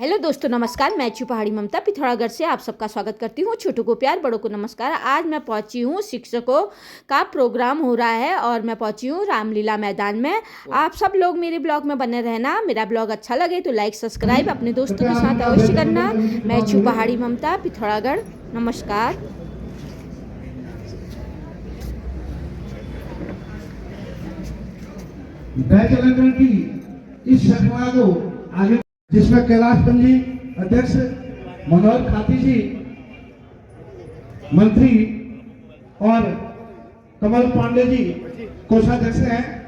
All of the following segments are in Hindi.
हेलो दोस्तों, नमस्कार। मैं छू पहाड़ी ममता पिथौरागढ़ से आप सबका स्वागत करती हूँ। छोटों को प्यार, बड़ों को नमस्कार। आज मैं पहुँची हूँ, शिक्षकों का प्रोग्राम हो रहा है और मैं पहुँची हूँ रामलीला मैदान में। आप सब लोग मेरे ब्लॉग में बने रहना। मेरा ब्लॉग अच्छा लगे तो लाइक सब्सक्राइब अपने दोस्तों के साथ अवश्य करना। मैं छू पहाड़ी ममता पिथौरागढ़, नमस्कार। की इस श्रृंखला को आगे, जिसमें कैलाश पंजी अध्यक्ष, मनोहर खाती जी मंत्री और कमल पांडे जी कोषाध्यक्ष हैं।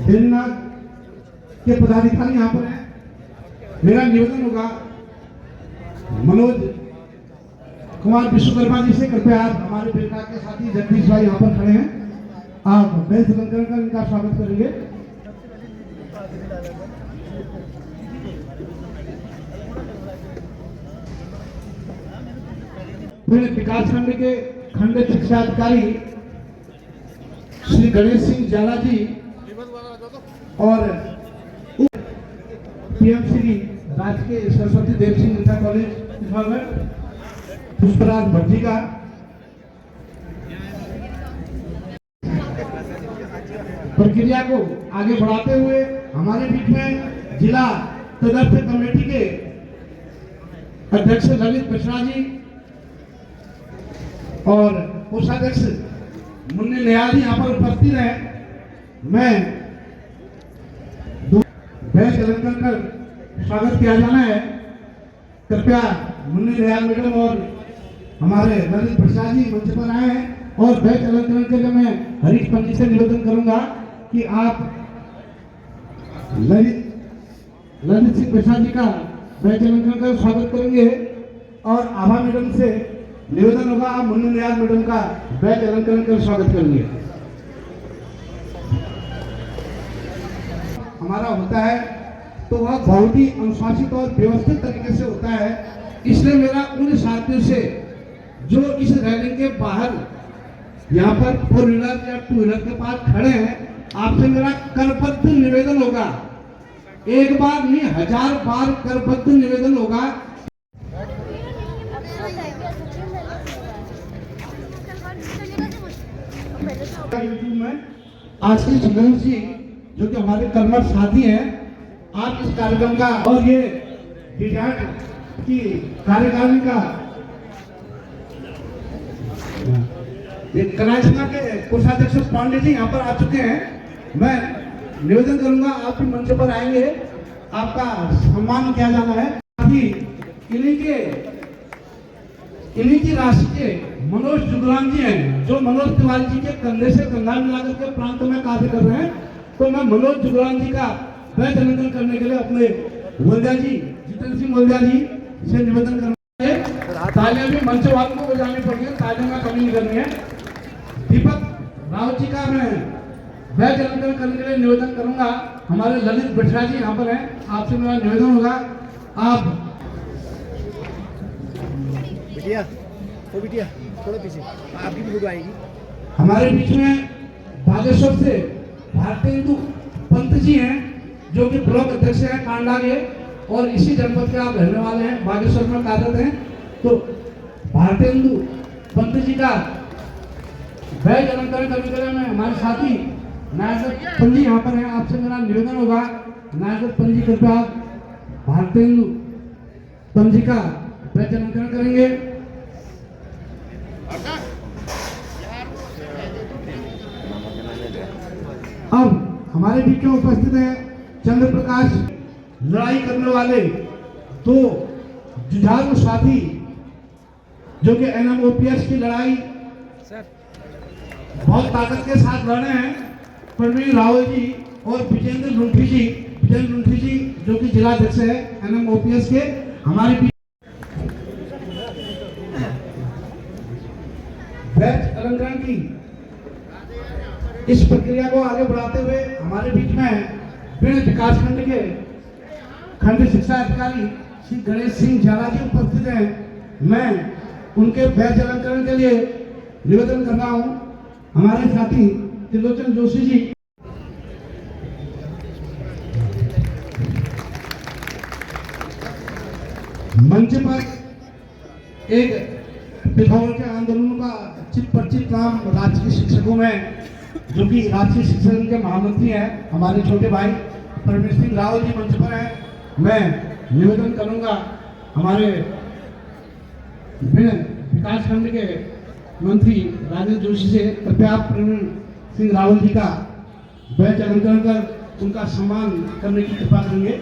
दिननाथ के पदाधिकारी यहाँ पर हैं। मेरा निवेदन होगा मनोज कुमार विश्वकर्मा जी से, कृपया आप हमारे बेटा के साथी जगदीश भाई यहाँ पर खड़े हैं, आप बेंच अलंकरण कर इनका स्वागत करेंगे। फिर विकास खंड के खंड शिक्षा अधिकारी श्री गणेश सिंह जाला जी और पीएमसी राजकीय सरस्वती देव सिंह इंटर कॉलेज पुष्पराज भट्टी का, प्रक्रिया को आगे बढ़ाते हुए हमारे बीच में जिला तदर्थ कमेटी के अध्यक्ष ललित मिश्रा जी और कोषाध्यक्ष मुन्नी निहाल जी यहाँ पर उपस्थित हैं। मैं बेंच अलंकरण कर स्वागत किया जाना है। कृपया मुन्नी निहाल मैडम और हमारे ललित प्रसाद जी मंच पर आए हैं और बेंच अलंकरण के लिए मैं हरीश पंजी से निवेदन करूंगा कि आप ललित सिंह प्रसाद जी का बेंच अलंकरण कर स्वागत करेंगे और आभा मैडम से निवेदन होगा आप मुन्नी निहाल मैडम का बेंच अलंकरण कर स्वागत करेंगे। हमारा होता है तो वह बहुत ही अनुशासित और व्यवस्थित तरीके से होता है। इसलिए मेरा उन साथियों से जो इस रैली के बाहर यहाँ पर 4 व्हीलर या 2 व्हीलर के पास खड़े हैं, आपसे मेरा करबद्ध निवेदन होगा, एक बार नहीं 1000 बार करबद्ध निवेदन होगा। में आशीष गणेश जी जो कि हमारे कर्मठ साथी हैं, आप इस कार्यक्रम का और ये विधायक की कार्यकारिणी का कनाचना के कोषाध्यक्ष पांडे जी यहाँ पर आ चुके हैं। मैं निवेदन करूंगा आप भी मंच पर आएंगे, आपका सम्मान किया जाना है। अभी इन्हीं की राशि के मनोज जुगलान जी हैं जो मनोज तिवारी जी के कंधे से कंधा मिलाकर के प्रांत में कार्य कर रहे हैं। तो मैं मनोज जुगलान जी का बेंच अलंकरण करने के लिए अपने मोल्दिया जी, जितेंद्र सिंह मोल्दिया जी से निवेदन करूंगा। तालियां भी मंच वालों को बजानी पड़ेगी, तालियों में कमी नहीं करनी है। दीपक राव जी का मैं बेंच अलंकरण करने के लिए निवेदन करूंगा। हमारे ललित बिठरा जी यहाँ पर हैं, आपसे मेरा निवेदन होगा आप बिटिया थोड़ा पीछे आपकी भी फोटो आएगी। हमारे बीच में बागेश्वर से भारतीय हिंदू पंत जी हैं जो कि ब्लॉक अध्यक्ष हैं कांडा के और इसी जनपद के आप रहने वाले हैं, बागेश्वर में कार्यरत हैं। तो भारतीय हिंदू पंत जी का बेंच अलंकरण करने के लिए मैं हमारे साथी नायक पंजी यहाँ पर हैं, आपसे मेरा निवेदन होगा नायक पंजी कृपया भारतीय हिंदू पंजी का बेंच अलंकरण करेंगे। अब हमारे बीच में उपस्थित है चंद्र प्रकाश, लड़ाई करने वाले 2 जुझारू साथी जो कि NMOPS की लड़ाई बहुत ताकत के साथ लड़ रहे हैं। प्रवीण रावल जी और विजेंद्र लुंठी जी जो कि जिला अध्यक्ष है NMOPS के, हमारे बीच बैच अलंकरण की इस प्रक्रिया को आगे बढ़ाते हुए हमारे बीच में विभिन्न विकास खंड के खंड शिक्षा अधिकारी श्री गणेश सिंह झाला जी उपस्थित हैं। मैं उनके बैच अलंकरण के लिए निवेदन कर रहा हूं। हमारे साथी त्रिलोचन जोशी जी मंच पर एक पिथौर के आंदोलन का चित परिचित नाम राजकीय शिक्षकों में जो कि राजकीय शिक्षक के महामंत्री हैं हमारे छोटे भाई परमेश सिंह रावल जी मंच पर हैं। मैं निवेदन करूंगा हमारे विभिन्न विकास खंड के मंत्री राजेंद्र जोशी से कृपया प्रवीण सिंह रावल जी का बैच अलंकरण कर उनका सम्मान करने की कृपा करेंगे।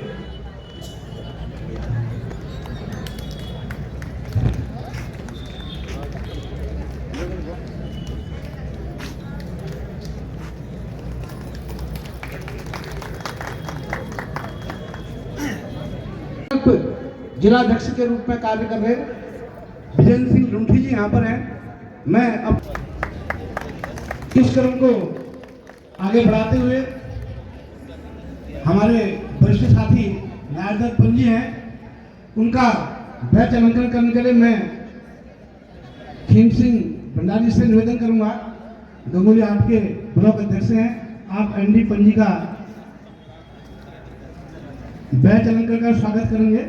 जिलाध्यक्ष के रूप में कार्य कर रहे विजेंद्र सिंह लुंठी जी यहाँ पर हैं। मैं अब इस क्रम को आगे बढ़ाते हुए हमारे वरिष्ठ साथी नायरदत्त पंजी हैं, उनका बैच अलंकरण करने के लिए मैं खीम सिंह भंडारी से निवेदन करूंगा। गंगोली हाट के ब्लॉक अध्यक्ष हैं, आप एनडी पंजी का बैच अलंकरण का स्वागत करेंगे।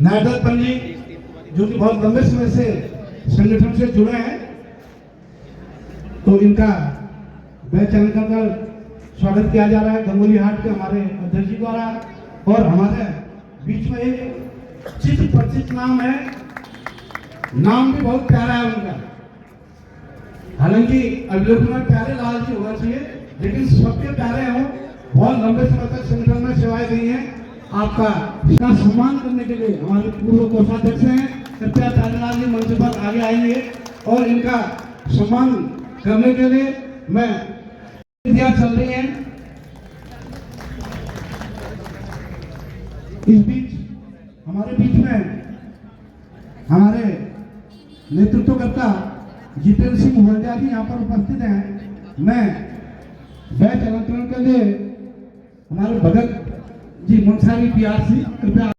नायरदत्त पंजी जो कि बहुत लंबे समय से संगठन से जुड़े हैं, तो इनका बैच अलंकरण का स्वागत किया जा रहा है गंगोली हाट के हमारे अध्यक्ष जी द्वारा। और हमारे बीच में एक चित्र परिचित नाम है, नाम भी बहुत प्यारा है उनका। हालांकि अभिलेख में प्यारे लाल जी होना चाहिए, लेकिन सबके प्यारे हों। बहुत लंबे समय तक संगठन में सेवाएं दी हैं। आपका इसका सम्मान करने के लिए हमारे पूर्व कोषाध्यक्ष हैं, कृपया प्यारेलाल जी मंच पर आगे आएंगे और इनका सम्मान करने के लिए मैं चल रही है। इस बीच हमारे बीच में हमारे नेतृत्वकर्ता जितेंद्र सिंह हुल्डिया जी यहाँ पर उपस्थित हैं। मैं बैच अलंकरण के लिए हमारे भगत जी मुंसारी पीआरसी कृपया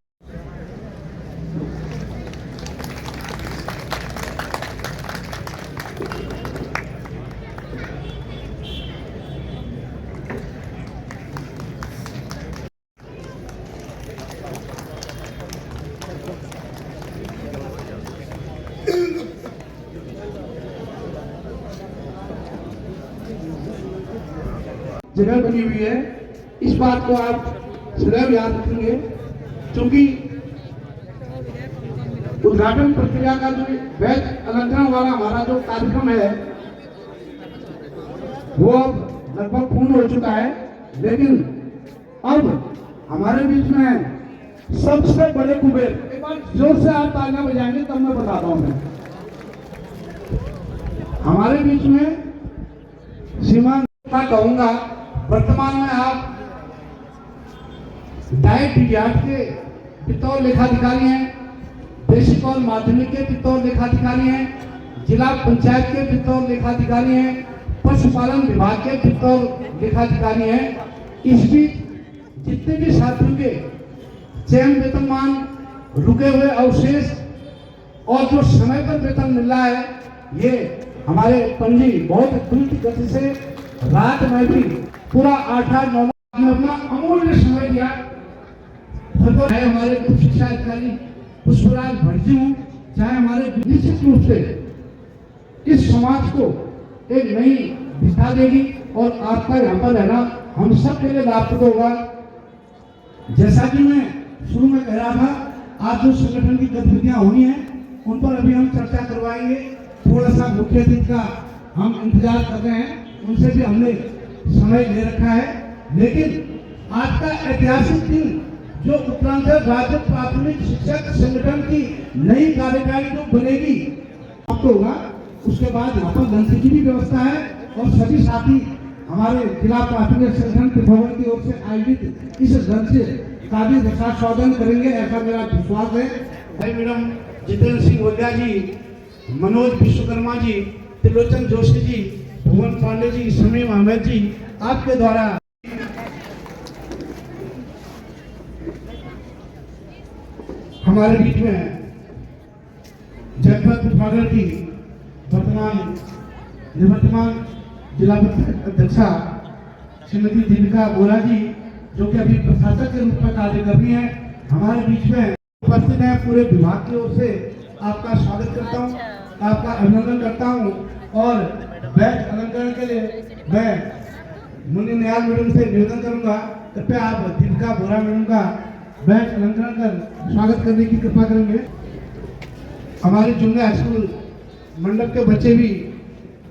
जगह बनी हुई है। इस बात को आप सदैव याद रखेंगे, क्योंकि उद्घाटन प्रक्रिया का जो बैच अलंकरण वाला हमारा जो कार्यक्रम है वो अब लगभग पूर्ण हो चुका है। लेकिन अब हमारे बीच में सबसे बड़े कुबेर, एक बार जोर से आप तालियां बजाएंगे तब मैं बताता हूं। मैं हमारे बीच में श्रीमान कहूंगा, वर्तमान में आप डाइट विज्ञान के पित्तौर लेखाधिकारी हैं, बेसिक और माध्यमिक के पित्तौर लेखाधिकारी हैं, जिला पंचायत के पित्तौर लेखाधिकारी हैं, पशुपालन विभाग के पित्तौर लेखाधिकारी हैं। इस बीच जितने भी छात्रों के चयन वेतनमान, रुके हुए अवशेष और जो समय पर वेतन मिल रहा है, ये हमारे पंजी बहुत द्रुत गति से रात में भी पूरा 8-9 में अपना अमूल्य समय दिया। चाहे हमारे उच्च शिक्षा अधिकारी पुष्पराज भटजी हों, चाहे हमारे निश्चित रूप से इस समाज को एक नई दिशा देगी और आपका यहाँ पर रहना हम सब के लिए लाभप्रद होगा। जैसा कि मैं शुरू में कह रहा था, आज जो संगठन की गतिविधियां हुई हैं उन पर अभी हम चर्चा करवाएंगे। थोड़ा सा मुख्य अतिथि का हम इंतजार कर रहे हैं, उनसे भी हमने समय ले रखा है। लेकिन आज का ऐतिहासिक दिन जो उत्तरांचल राज्य प्राथमिक शिक्षक संगठन की नई कार्यकारिणी जो बनेगी, आपको होगा उसके बाद यहाँ पर लंच की भी व्यवस्था है और सभी साथी हमारे जिला प्राथमिक संगठन पिथौरागढ़ की ओर से आयोजित इस लंच का भी रक्षा स्वागत करेंगे, ऐसा मेरा विश्वास है। भाई मैडम जितेंद्र सिंह ओझा जी, मनोज विश्वकर्मा जी, त्रिलोचन जोशी जी, भुवन पांडे जी, शमीम अहमद जी, आपके द्वारा हमारे बीच में जनपद पिथौरागढ़ की निवर्तमान जिला अध्यक्षा श्रीमती दीपिका बोरा जी, जो कि अभी प्रशासक के रूप में कार्य कर रही हैं, हमारे बीच में उपस्थित है। पूरे विभाग की ओर से आपका स्वागत करता हूं, आपका अभिनंदन करता हूं और बैच अलंकरण के लिए मैं मुन्नी निहाल मैडम से निवेदन करूंगा, कृपया आप दीपिका बोरा मैडम का बैच अलंकरण कर स्वागत करने की कृपा करेंगे। हमारे जूनियर हाई स्कूल मंडप के बच्चे भी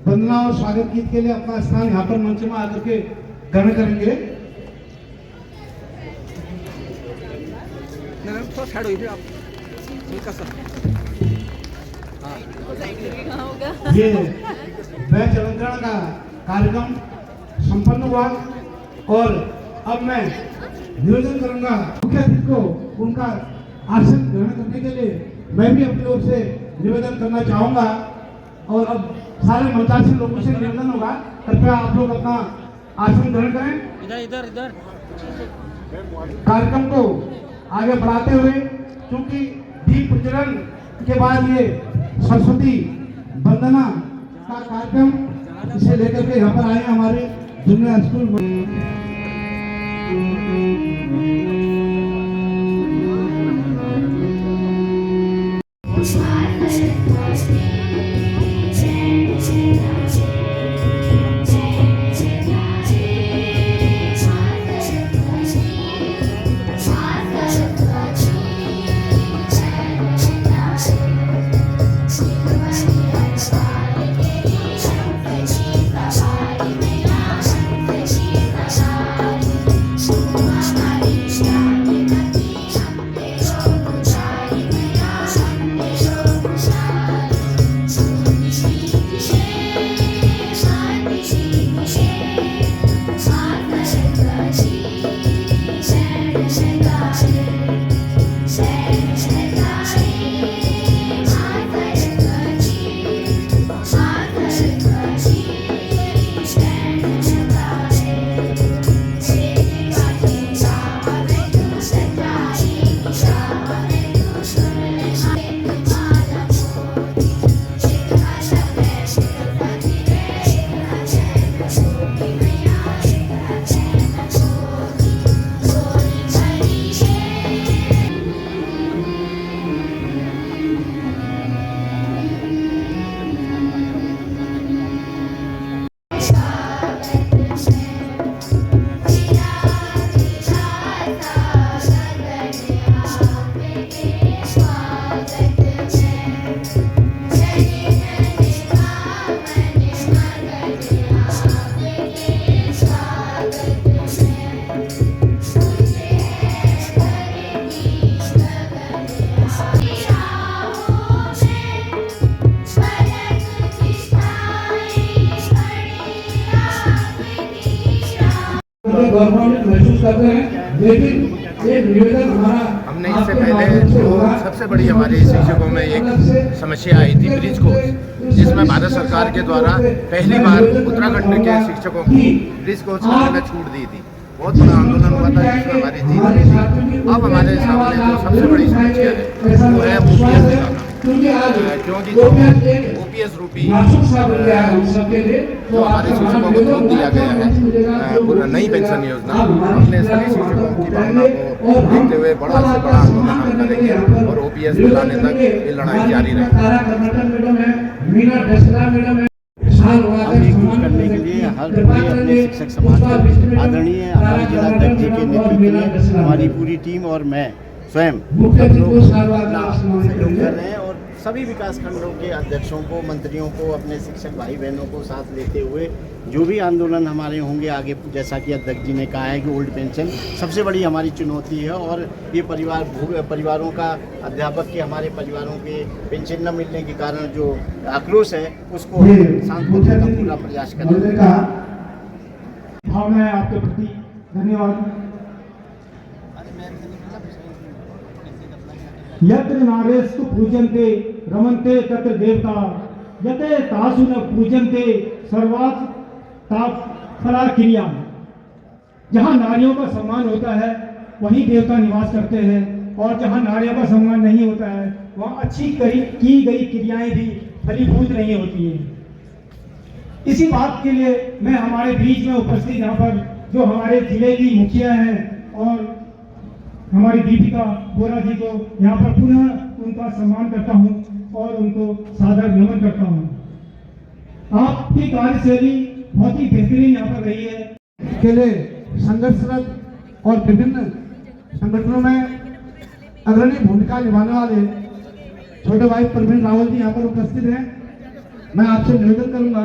वंदना और स्वागत गीत के लिए अपना स्थान यहाँ पर मंच में आकर के ग्रहण करेंगे। ये बैच अलंकरण का कार्यक्रम संपन्न हुआ और अब मैं निवेदन करूंगा मुख्य अतिथि को उनका आसन ग्रहण करने के लिए मैं भी अपनी ओर से निवेदन करना चाहूंगा। और अब सारे मंचासीन लोगों से निवेदन होगा, कृपया आप लोग अपना आसन ग्रहण करें। इधर कार्यक्रम को आगे बढ़ाते हुए, क्योंकि दीप प्रज्वलन के बाद ये सरस्वती वंदना का कार्यक्रम इसे लेकर के यहाँ पर आए हमारे जूनियर स्कूल गौरवान्वित महसूस करते हैं, लेकिन एक निवेदन हमारा हमने इससे पहले जो सबसे बड़ी हमारे शिक्षकों में एक समस्या आई थी ब्रिज कोर्स, जिसमें भारत सरकार के द्वारा पहली बार उत्तराखंड के शिक्षकों को ब्रिज कोर्स करने में छूट दी थी। बहुत बड़ा आंदोलन हुआ था जिसमें हमारी जीत हुई थी। अब हमारे सामने जो सबसे बड़ी समस्या है वो है OPS दिलाना, क्योंकि जो OPS रूपी जो हमारे शिक्षकों को छूट दिया गया है नई पेंशन योजना, अपने सभी शिक्षकों की भावना को देखते हुए बड़ा से बड़ा आंदोलन हम करेंगे और OPS दिलाने तक ये लड़ाई जारी रहेगी। हम एकजुट करने के लिए हर पूरे अपने शिक्षक समाज को आदरणीय हमारे जिला अध्यक्ष जी के नेतृत्व में हमारी पूरी टीम और मैं स्वयं सब लोग अपना सहयोग कर रहे हैं और सभी विकास खंडों के अध्यक्षों को, मंत्रियों को, अपने शिक्षक भाई बहनों को साथ लेते हुए जो भी आंदोलन हमारे होंगे आगे, जैसा कि अध्यक्ष जी ने कहा है कि ओल्ड पेंशन सबसे बड़ी हमारी चुनौती है और ये परिवारों का, अध्यापक के हमारे परिवारों के पेंशन न मिलने के कारण जो आक्रोश है उसको शांत करने का पूरा प्रयास करेंगे। भावना है आपके प्रति, धन्यवाद। यत्र नारेस्तु पूजन्ते रमन्ते तत्र देवता यते तासु न पूजन्ते सर्वात् फला क्रिया। जहाँ नारियों का सम्मान होता है वहीं देवता निवास करते हैं और जहाँ नारियों का सम्मान नहीं होता है वहाँ अच्छी की गई क्रियाएं भी फलीभूत नहीं होती हैं। इसी बात के लिए मैं हमारे बीच में उपस्थित यहाँ पर जो हमारे जिले की मुखिया हैं और हमारी दीपिका बोरा जी को यहाँ पर पुनः उनका सम्मान करता हूँ और उनको सादर नमन करता हूँ। आपकी कार्यशैली बहुत ही बेहतरीन यहाँ पर रही है। के लिए संघर्षरत और विभिन्न संगठनों में अग्रणी भूमिका निभाने वाले छोटे भाई प्रवीण रावल जी यहाँ पर उपस्थित हैं। मैं आपसे निवेदन करूंगा,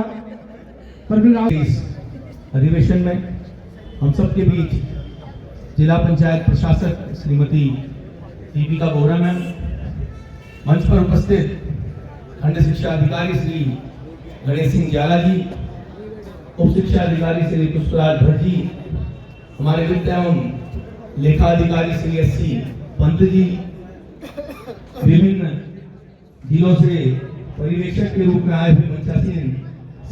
प्रवीण रावल, अधिवेशन में हम सबके बीच जिला पंचायत प्रशासक श्रीमती दीपिका बोरा मैम, मंच पर उपस्थित खंड शिक्षा अधिकारी श्री गणेश सिंह जाला जी, उप शिक्षा अधिकारी श्री पुष्पराज भट्ट जी, हमारे वित्त एवं लेखा अधिकारी श्री एस.सी. पंत जी, विभिन्न जिलों से परिवेशक के रूप में आए हुए मंचासीन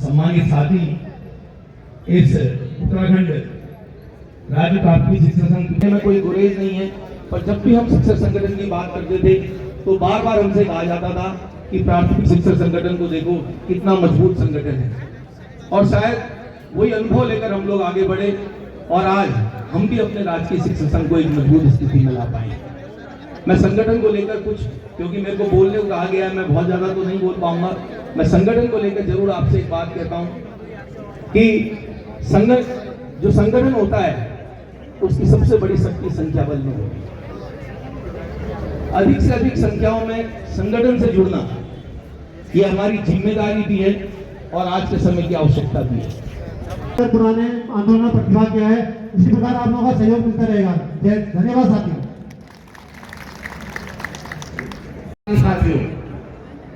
सम्मानित साथी, इस उत्तराखंड राज्य प्राथमिक शिक्षक संघ में कोई गुरेज नहीं है, पर जब भी हम शिक्षक संगठन की बात करते थे तो बार बार हमसे कहा जाता था कि प्राथमिक शिक्षक संगठन को देखो कितना मजबूत संगठन है। और शायद वही अनुभव लेकर हम लोग आगे बढ़े और आज हम भी अपने राजकीय शिक्षक संघ को एक मजबूत स्थिति में ला पाए। मैं संगठन को लेकर कुछ, क्योंकि मेरे को बोलने को कहा गया है, मैं बहुत ज्यादा तो नहीं बोल पाऊंगा, मैं संगठन को लेकर जरूर आपसे एक बात कहता हूं कि जो संगठन होता है उसकी सबसे बड़ी शक्ति संख्या बल में होती है। अधिक से अधिक संख्याओं में संगठन से जुड़ना ये हमारी जिम्मेदारी भी है और आज के समय की आवश्यकता भी है। पुराने आंदोलन पर प्रतिभा किया है, इसी प्रकार आप लोगों का सहयोग मिलता रहेगा। धन्यवाद साथियों।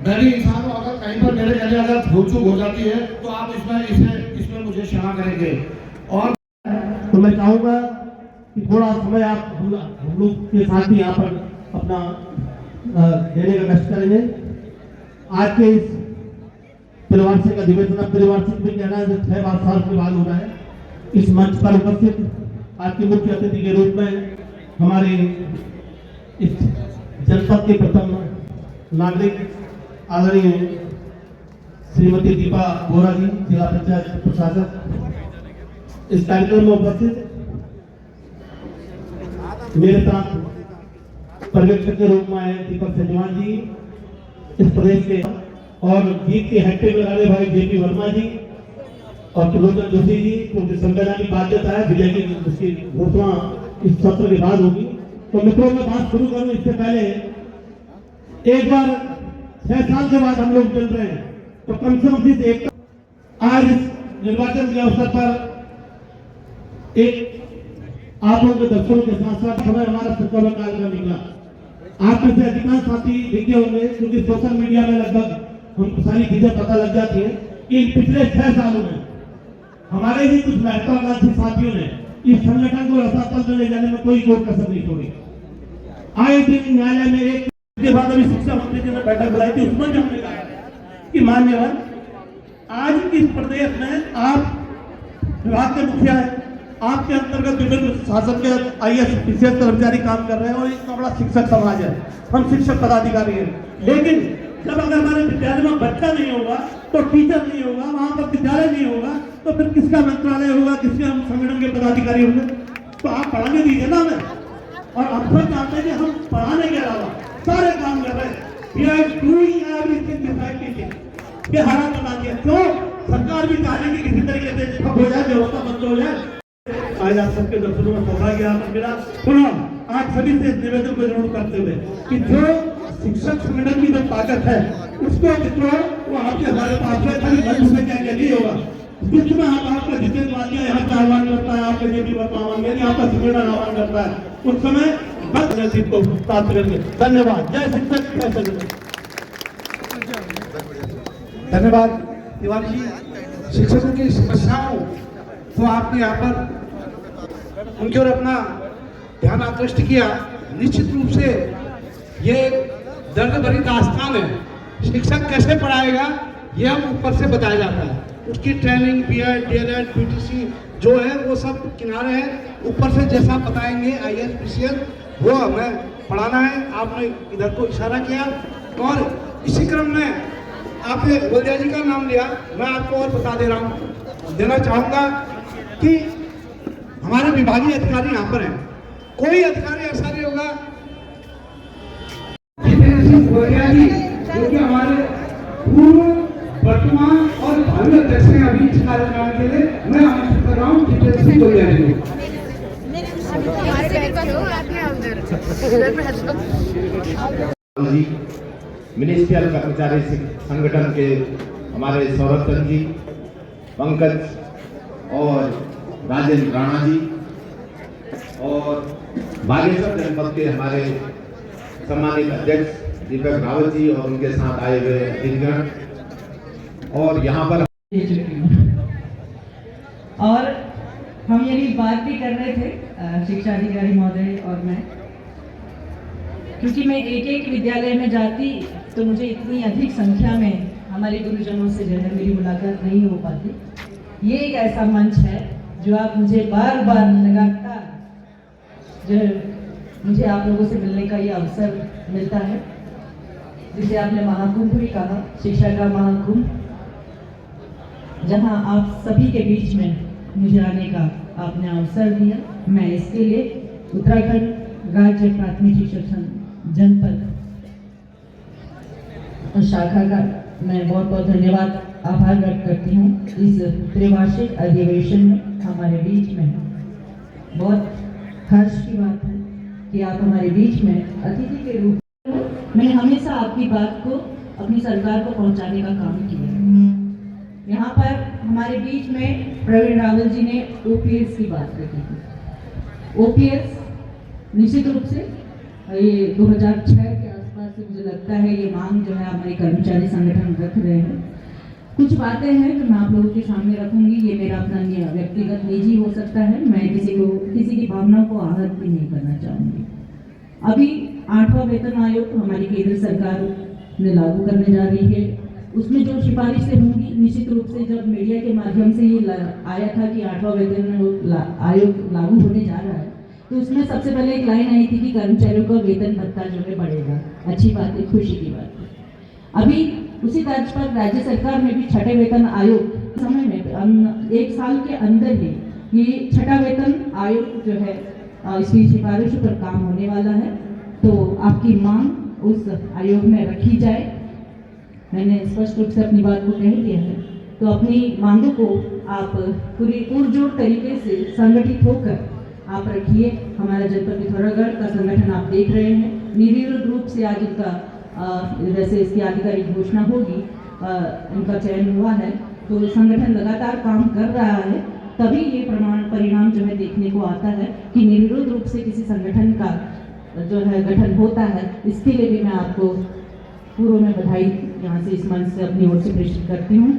मैं भी इंसान हूं, अगर कहीं पर मेरे जगह अगर भूल चूक हो जाती है तो आप इसमें मुझे क्षमा करेंगे। और तो मैं चाहूंगा कि थोड़ा समय आप हम लोग के साथ भी यहाँ पर अपना देने का कष्ट करेंगे। आज के इस त्रिवार्षिक अधिवेशन, अब त्रिवार्षिक भी कहना है, 6 साल के बाद हो रहा है। इस मंच पर उपस्थित आज के मुख्य अतिथि के रूप में हमारे इस जनपद के प्रथम नागरिक आदरणीय श्रीमती दीपा बोरा जी, जिला पंचायत प्रशासक, इस कार्यक्रम में उपस्थित मेरे साथ पर्यवेक्षक के रूप में आए दीपक सजवान जी, इस प्रदेश के, और गीत के हैट्रिक लगाने भाई जेपी वर्मा जी और त्रिलोचन जोशी जी को संवैधानिक बाध्यता है, विजय की उसकी घोषणा इस सत्र के बाद होगी। तो मित्रों, मैं बात शुरू करूं इससे पहले एक बार 6 साल के बाद हम लोग मिल रहे हैं, तो कम से कम एक आज इस निर्वाचन के अवसर पर एक आप लोगों के दर्शनों के साथ साथ समय हमारा शुक्रवार काल का निकला। आप में से अधिकांश साथी दिखे होंगे, क्योंकि सोशल मीडिया में लगभग हमको सारी चीजें पता लग जाती है कि पिछले 6 सालों में हमारे ही कुछ महत्वाकांक्षी साथियों ने इस संगठन को रसातल में ले जाने में कोई कसर नहीं छोड़ी। आए दिन न्यायालय में एक के बाद अभी शिक्षा मंत्री जी ने बैठक बुलाई थी, उसमें भी हमने कहा कि मान्यवर, आज इस प्रदेश में आप विभाग के मुखिया है, आपके अंतर्गत विभिन्न शासन के IAS PCS कर्मचारी काम कर रहे हैं और इतना बड़ा शिक्षक समाज है, हम शिक्षक पदाधिकारी हैं। लेकिन जब अगर हमारे विद्यालय में बच्चा नहीं होगा तो टीचर नहीं होगा, वहां पर विद्यालय नहीं होगा तो फिर किसका मंत्रालय होगा, किसके हम संगठन के पदाधिकारी होंगे? तो आप पढ़ाने दीजिए ना हमें। और अब सब जानते हैं कि हम पढ़ाने के अलावा सारे काम कर रहे हैं। हालात बना दिया, क्यों? सरकार भी चाहे कि किसी तरीके से ठप हो जाए, व्यवस्था बंद हो जाए। आज आप सबके दर्शनों में सौभाग्य मेरा पुनः आज सभी से निवेदन को जरूर करते हुए कि जो शिक्षक संगठन की जो ताकत है उसको मित्रों वो आपके हमारे पास है, खाली मंच में क्या नहीं होगा। बीच में हम आपका जितेंद्र वालिया यहाँ का आह्वान करता है, आपका जेपी वर्मा आह्वान करता है, आपका संगठन आह्वान करता है, उस समय बस जीत को प्राप्त करेंगे। धन्यवाद। जय शिक्षक, जय संगठन। धन्यवाद तिवारी जी। शिक्षकों की समस्याओं तो आपने यहाँ पर उनकी ओर अपना ध्यान आकृष्ट किया। निश्चित रूप से ये दर्द भरी दास्तान है। शिक्षक कैसे पढ़ाएगा ये हम ऊपर से बताया जाता है, उसकी ट्रेनिंग बीएड डीएलएड पीटीसी जो है वो सब किनारे है, ऊपर से जैसा बताएंगे आईएएस पीसीएस वो हमें पढ़ाना है। आपने इधर को इशारा किया और इसी क्रम में आपने गोलदिया जी का नाम लिया। मैं आपको और बता देना चाहूँगा कि हमारे विभागीय अधिकारी यहाँ पर हैं, कोई अधिकारी ऐसा नहीं होगा। गोलदिया जी जो कि हमारे पूर्व वर्तमान और भावी अध्यक्ष हैं अभी इस कार्यक्रम के लिए, मैं आमंत्रित कर रहा हूँ जितेंद्र सिंह गोलदिया जी को। मिनिस्ट्रियल कर्मचारी संगठन के हमारे सौरभ चंद जी, पंकज और राजेंद्र राणा जी और बागेश्वर जनपद के हमारे सम्मानित अध्यक्ष दीपक रावत जी और उनके साथ आए हुए अतिथिगण और यहाँ पर और हम यही बात भी कर रहे थे शिक्षा अधिकारी महोदय और मैं, क्योंकि मैं एक एक विद्यालय में जाती तो मुझे इतनी अधिक संख्या में हमारे गुरुजनों से जो है मेरी मुलाकात नहीं हो पाती। ये एक ऐसा मंच है जो आप मुझे बार बार लगातार जो मुझे आप लोगों से मिलने का ये अवसर मिलता है, जिसे आपने महाकुंभ भी कहा, शिक्षा का महाकुंभ, जहां आप सभी के बीच में मुझे आने का आपने अवसर दिया। मैं इसके लिए उत्तराखंड राज्य प्राथमिक शिक्षक संघ जनपद शाखा का मैं बहुत बहुत धन्यवाद आभार व्यक्त करती हूँ। इस त्रिवार्षिक अधिवेशन में हमारे बीच में बहुत हर्ष की बात है कि आप हमारे बीच में अतिथि के रूप में, मैंने हमेशा आपकी बात को अपनी सरकार को पहुंचाने का काम किया। यहाँ पर हमारे बीच में प्रवीण रावल जी ने ओपीएस की बात रखी थी। ओपीएस निश्चित रूप से ये 2006 के आसपास से मुझे लगता है ये मांग जो है हमारे कर्मचारी संगठन रख रहे हैं। कुछ बातें हैं जो मैं आप लोगों के सामने रखूंगी, ये मेरा अपना व्यक्तिगत निजी हो सकता है, मैं किसी की भावनाओं को आहत भी नहीं करना चाहूँगी। अभी 8वां वेतन आयोग हमारी केंद्र सरकार ने लागू करने जा रही है, उसमें जो सिफारिशें होंगी निश्चित रूप से जब मीडिया के माध्यम से ये आया था कि 8वां वेतन आयोग लागू होने जा रहा है, तो उसमें सबसे पहले एक लाइन आई थी कि कर्मचारियों का वेतन भत्ता जो है बढ़ेगा। अच्छी बात है, खुशी की बात है। अभी उसी तर्ज पर राज्य सरकार ने भी छठे वेतन आयोग समय में 1 साल के अंदर ही ये छठा वेतन आयोग जो है इसकी सिफारिश पर काम होने वाला है, तो आपकी मांग उस आयोग में रखी जाए। मैंने स्पष्ट रूप से अपनी बात को कह दिया है, तो अपनी मांगों को आप पूरी पुरजोर तरीके से संगठित होकर आप रखिए। हमारा जनपद पिथौरागढ़ का संगठन आप देख रहे हैं, निर्विरोध रूप से आज इनका वैसे इसकी आधिकारिक घोषणा होगी, इनका चयन हुआ है, तो संगठन लगातार काम कर रहा है, तभी ये परिणाम जो है देखने को आता है कि निर्विरोध रूप से किसी संगठन का जो है गठन होता है। इसके लिए भी मैं आपको पूर्व में बधाई यहाँ से इस मंच से अपनी ओर से प्रेषित करती हूँ।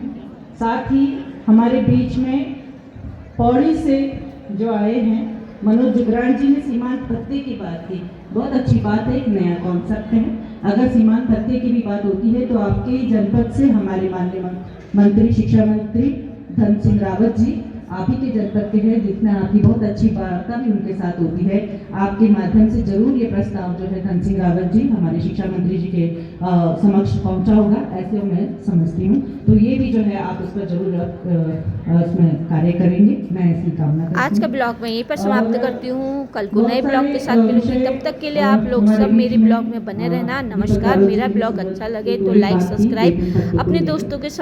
साथ ही हमारे बीच में पौड़ी से जो आए हैं मनोज जुगरान जी ने सीमांत भत्ते की बात की, बहुत अच्छी बात है, एक नया कॉन्सेप्ट है। अगर सीमांत भत्ते की भी बात होती है तो आपके जनपद से हमारे माननीय मंत्री शिक्षा मंत्री धन सिंह रावत जी आप ही के जनपद के हैं, जितना आपकी बहुत अच्छी वार्ता भी उनके साथ होती है, आपके माध्यम से जरूर ये प्रस्ताव जो है धन सिंह रावत जी हमारे शिक्षा मंत्री जी के समक्ष पहुंचा होगा, ऐसे मैं समझती हूँ। तो ये भी जो है आप उस पर जरूर उसमें कार्य करेंगे, मैं इसकी कामना करती हूँ। आज का ब्लॉग मैं यहीं पर समाप्त करती हूँ, कल को नए ब्लॉग के साथ मिलूंगी। तब तक के लिए आप लोग सब मेरे ब्लॉग में बने रहना। नमस्कार। मेरा ब्लॉग अच्छा लगे तो लाइक सब्सक्राइब अपने दोस्तों के साथ